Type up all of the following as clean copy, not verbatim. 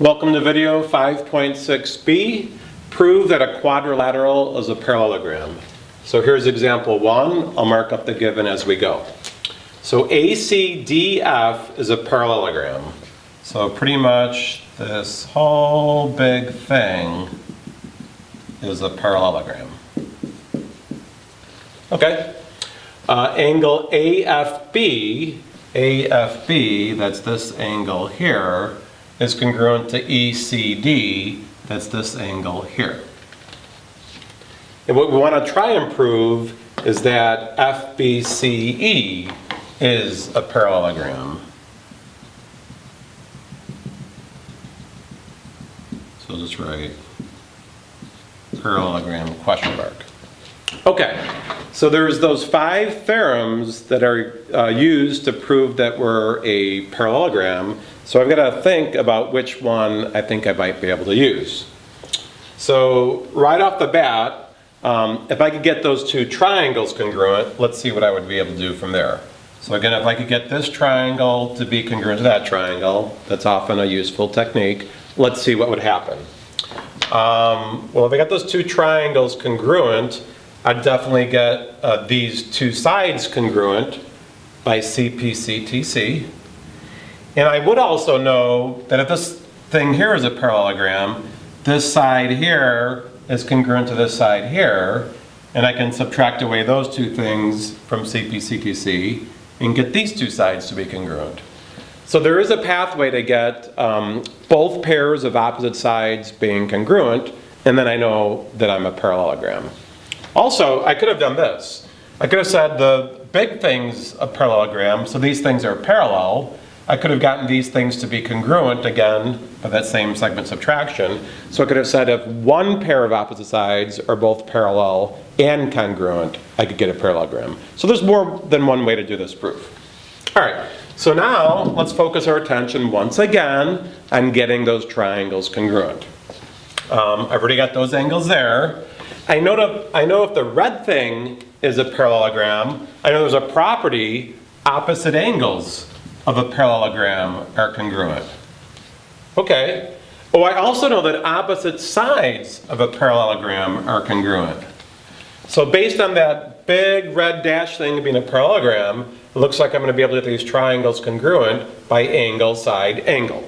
Welcome to video 5.6b. Prove that a quadrilateral is a parallelogram. So here's example 1. I'll mark up the given as we go. So ACDF is a parallelogram. So pretty much this whole big thing is a parallelogram. Okay. Angle AFB, that's this angle here, is congruent to ECD, that's this angle here. And what we want to try and prove is that FBCE is a parallelogram. So I'll just write parallelogram question mark. Okay, so there's those 5 theorems that are used to prove that we're a parallelogram. So I've got to think about which one I think I might be able to use. So right off the bat, if I could get those 2 triangles congruent, let's see what I would be able to do from there. So again, if I could get this triangle to be congruent to that triangle, that's often a useful technique. Let's see what would happen. Well, if I got those 2 triangles congruent, I'd definitely get these 2 sides congruent by CPCTC. And I would also know that if this thing here is a parallelogram, this side here is congruent to this side here, and I can subtract away those 2 things from CPCTC and get these 2 sides to be congruent. So there is a pathway to get both pairs of opposite sides being congruent, and then I know that I'm a parallelogram. Also, I could have done this. I could have said the big thing's a parallelogram, so these things are parallel. I could have gotten these things to be congruent again by that same segment subtraction. So I could have said if one pair of opposite sides are both parallel and congruent, I could get a parallelogram. So there's more than one way to do this proof. All right, so now let's focus our attention once again on getting those triangles congruent. I've already got those angles there. I know if the red thing is a parallelogram, I know there's a property opposite angles of a parallelogram are congruent. Okay. Oh, I also know that opposite sides of a parallelogram are congruent. So based on that big red dash thing being a parallelogram, it looks like I'm going to be able to get these triangles congruent by angle, side, angle.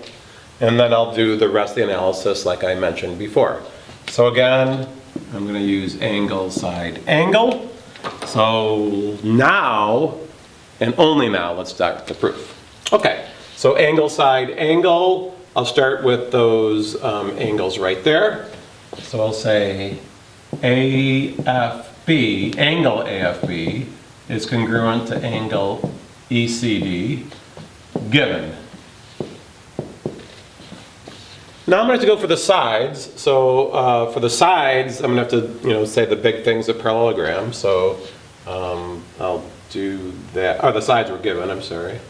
And then I'll do the rest of the analysis like I mentioned before. So again, I'm going to use angle, side, angle. So now, and only now, let's start the proof. Okay, so angle, side, angle. I'll start with those angles right there. So I'll say AFB, angle AFB, is congruent to angle ECD, given. Now I'm going to have to go for the sides. So for the sides, I'm going to have to say the big thing's a parallelogram. So I'll do that. Oh, the sides were given, I'm sorry.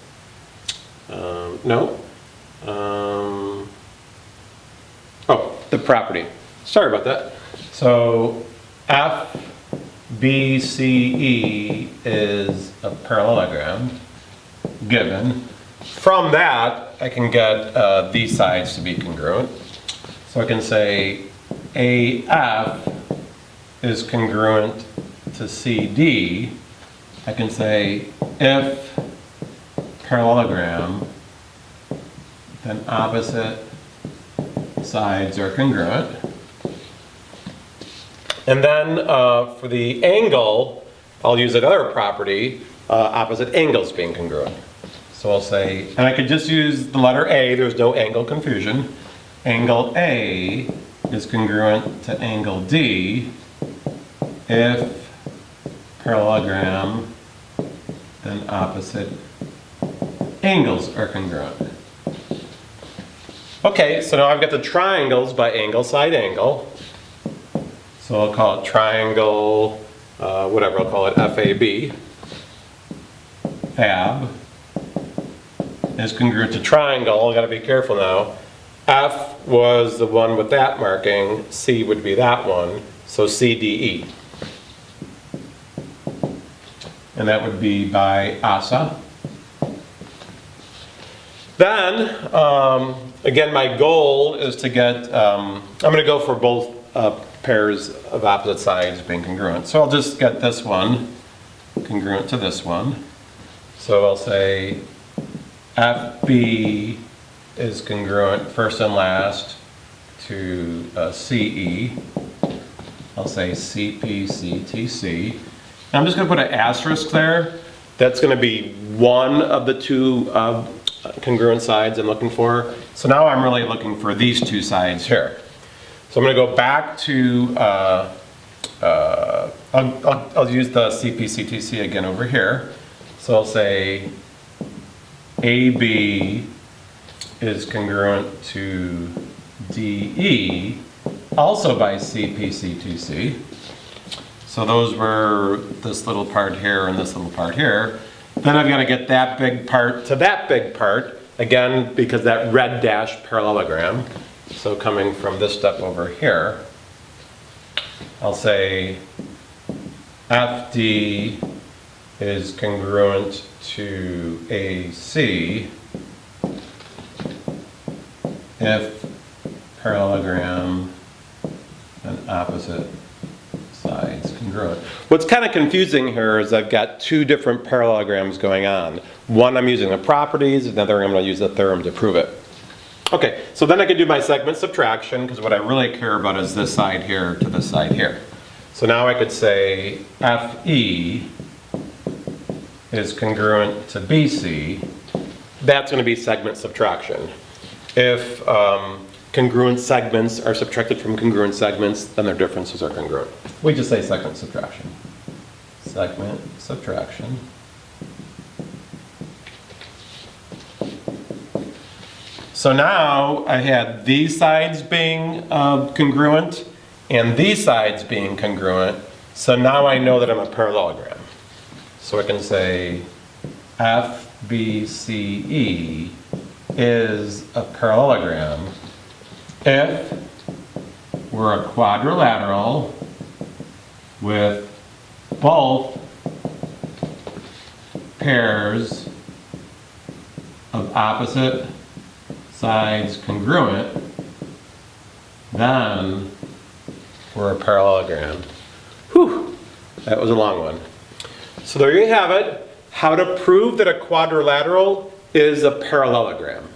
Oh, the property. Sorry about that. So FBCE is a parallelogram, given. From that, I can get these sides to be congruent. So I can say AF is congruent to CD. I can say if parallelogram, then opposite sides are congruent. And then for the angle, I'll use another property, opposite angles being congruent. So I'll say, and I could just use the letter A, there's no angle confusion. Angle A is congruent to angle D if parallelogram, then opposite angles are congruent. Okay, so now I've got the triangles by angle, side, angle. So I'll call it triangle, whatever, I'll call it FAB. Fab is congruent to triangle. I've got to be careful now. F was the one with that marking, C would be that one, so CDE. And that would be by ASA. Then Again, my goal is to get, I'm going to go for both pairs of opposite sides being congruent. So I'll just get this one congruent to this one. So I'll say FB is congruent first and last to CE. I'll say CPCTC. I'm just going to put an asterisk there. That's going to be one of the two congruent sides I'm looking for. So now I'm really looking for these two sides here. So I'm going to go back to, I'll use the CPCTC again over here. So I'll say AB is congruent to DE, also by CPCTC. So those were this little part here and this little part here. Then I've got to get that big part to that big part, again, because that red dash parallelogram. So coming from this step over here, I'll say FD is congruent to AC if parallelogram and opposite sides congruent. What's kind of confusing here is I've got two different parallelograms going on. One I'm using the properties, another I'm going to use the theorem to prove it. Okay, so then I can do my segment subtraction, because what I really care about is this side here to this side here. So now I could say FE is congruent to BC. That's going to be segment subtraction. If congruent segments are subtracted from congruent segments, then their differences are congruent. We just say segment subtraction. Segment subtraction. So now I had these sides being congruent and these sides being congruent. So now I know that I'm a parallelogram. So I can say FBCE is a parallelogram if we're a quadrilateral with both pairs of opposite sides congruent, then we're a parallelogram. Whew, that was a long one. So there you have it, how to prove that a quadrilateral is a parallelogram.